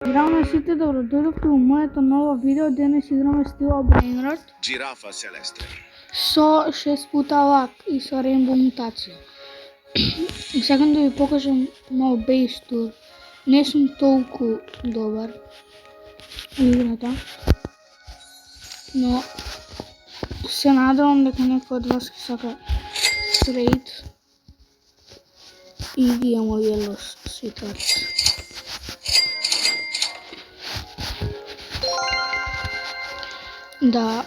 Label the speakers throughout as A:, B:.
A: Здраво на сите, добродојдовте во моето ново видео. Денес играме стила Brainrot
B: Girafa celeste.
A: со 6 пута лак и со Rainbow мутација. Сакам да ви покажам мал бейс тур. Не сум толку добар во играта, но се надевам дека некој од вас ќе сака трейд и ги имам Yellow Sweethearts. Да,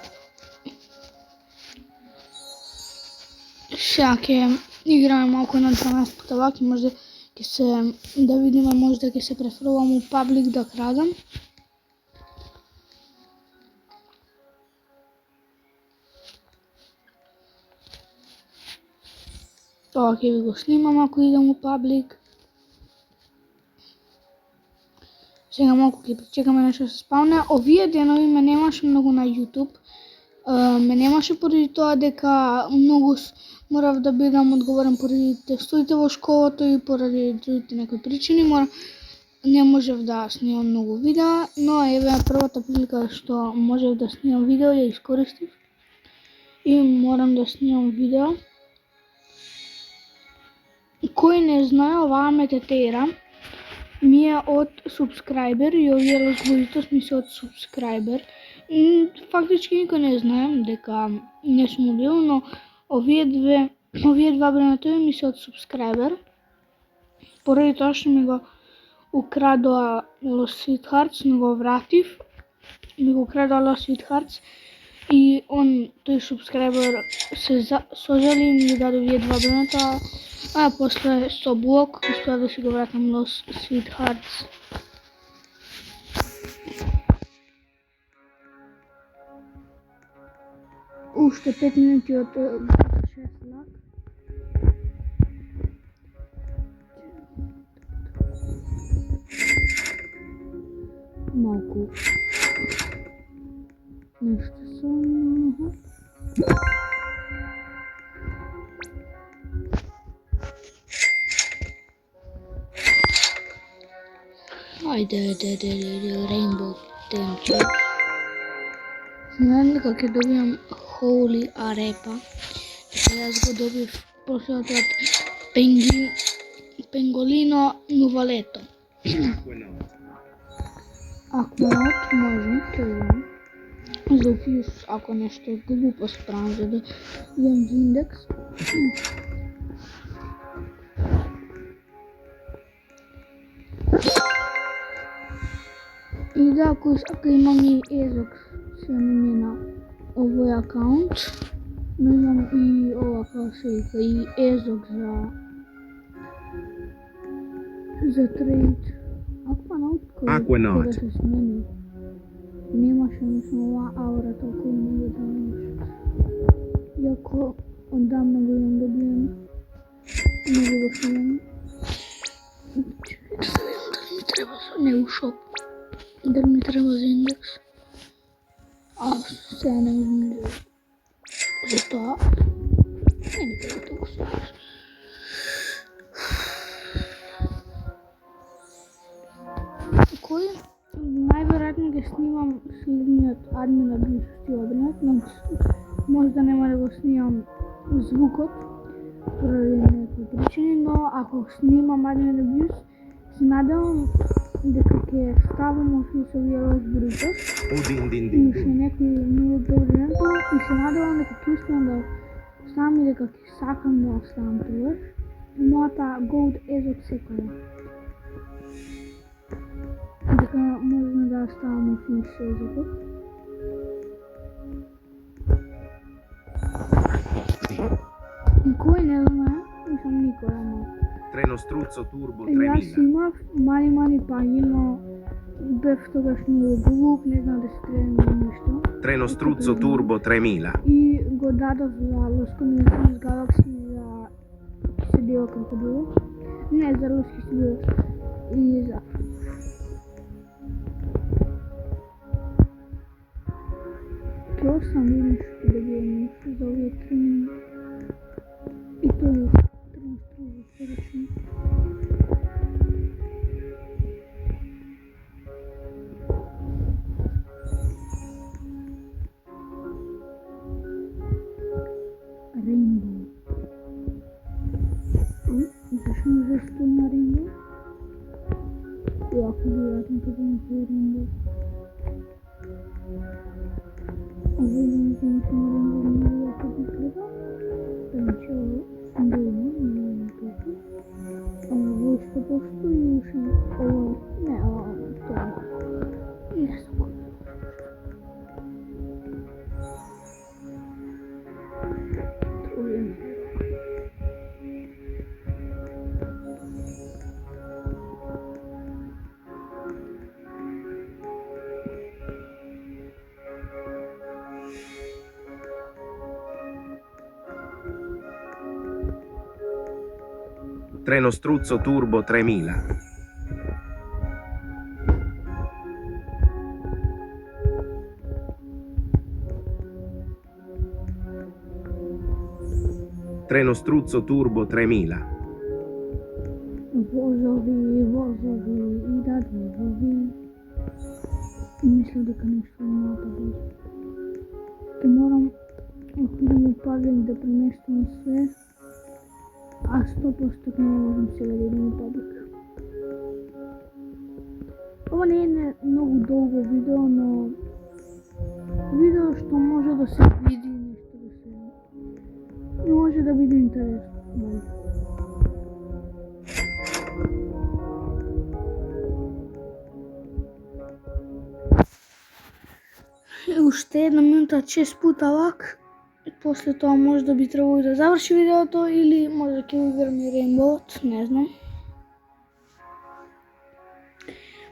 A: сега ќе играме малку на 12 пута лак и може ќе се да видиме, може да ќе се префрлам у паблик да крадам. Тоа ќе ви го снимам ако идем у паблик. Сега малку ќе причекаме нешто да се спауне. Овие денови ме немаше многу на YouTube. Ме немаше поради тоа дека многу морав да бидам одговорен поради тестовите во школото и поради другите некои причини. Не можев да снимам многу видеа, но еве првата прилика што можев да снимам видео ја искористив и морам да снимам видео. Кој не знае, оваа мететеира ми е од субскрајбер и овие лозбудитост ми се од субскрајбер. Фактички никој не знае дека не сум убил, но овие два бранатови ми се од субскрајбер. Поради тоа што ми го украдоа Lost Sweethearts, ми го вратив, ми го украдоа Lost Sweethearts и тој субскрајбер се сожали и ми ги даде овие два браната, а после со блок успеа да си го вратам Lost Sweethearts. Уште 5 минути од 6 лак. Малку нешто сум. Ајде, Rainbow темче. Знаем дека ќе добијам Holy Arepa. Јас го добив последниот Pengolino Nuvoleto. Aquanaut може, ќе видам. За фьюз, ако нешто глупост правам, за да имам за индекс. И да, ако имам и Ezox, се ми на овој акаунт, но имам и ова како се вика, и Ezox за трейд. Aquanaut да се смени. Немаше мислам ова аура толку много да немаше. Иако одамна го имам добиен, много го имам. Да видам дали ми треба не у шоп. Дали ми треба за индекс. Сега не можем да за тоа. Не ми треба толку сложно. Кој најверојатно ќе снимам следниот админ абјуз стила Brainrot, но може да нема да го снимам звукот поради некои причини, но ако снимам админ абјуз, се надевам дека ќе ставам офисови лозбудитост и уште некои многу добри рентови и се надевам дека ќе успеам да ставам и дека ќе сакам да ставам тогаш. Мојата Gold Ezox секоја. Дека можеме да ставам офис Ezox. Кој не знае, мислам никој, ама
B: Treno struzzo turbo
A: јас
B: 3000.
A: имав мали паги, но бев тогаш многу глуп, не знам да се тренирам ништо.
B: Treno struzzo turbo 3000.
A: И го дадов за Lost Communities Galaxy за се било како било. Не, за Lost Studios и за тоа сам видим што да бијам за овие тренинги. И тоа е тренинг, Jako vjerojatno to da Rainbow. Ovo je znači moram da mi jako bitljiva. Znači sam bilo, ne tako. Ovo što postoji još ovo, ne, to ne znam kako.
B: Treno Struzzo Turbo 3000. Treno Struzzo Turbo 3000.
A: Vozovi, idat vozovi. Mislim дека нешто има да бъде. Те морам около паблик да преместам све. А 100% не можам сега да идем паблик. Ова не е многу долго видео, но видео што може да се види, нешто да се... може да биде интересно. И уште една минута 6 пута лак. И после тоа може да би требало да заврши видеото или може да ќе играм и Rainbow, не знам.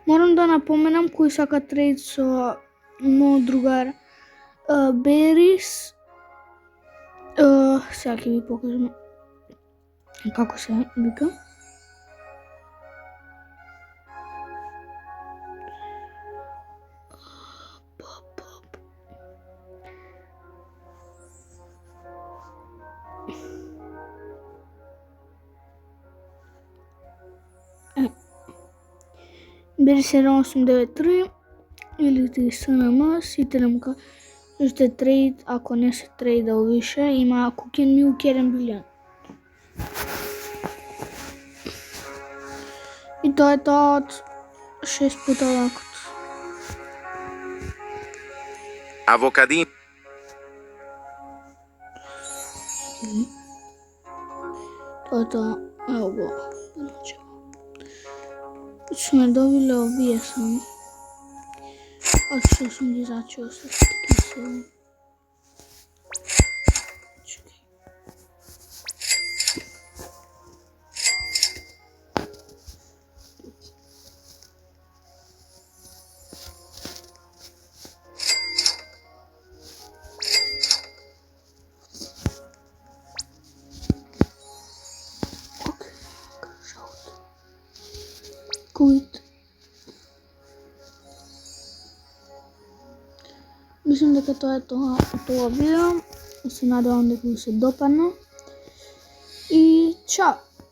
A: Морам да напоменам кој сака трейд со мојот другар Берис. Сега ќе ви покажам како се вика. Берис 7893 или ти СНМ, сите нам кажете трейд, ако не се трейдал више, има Cooking Milk 1 билион. И тоа е тоа од 6 пута лакот.
B: Avocadino.
A: Тоа е тоа, ево го. Сме добиле овие само. Од што сум ги зачуo се таки се. Quit. Мислам дека тоа е тоа видео. Се надевам дека ви се допадна. И чао!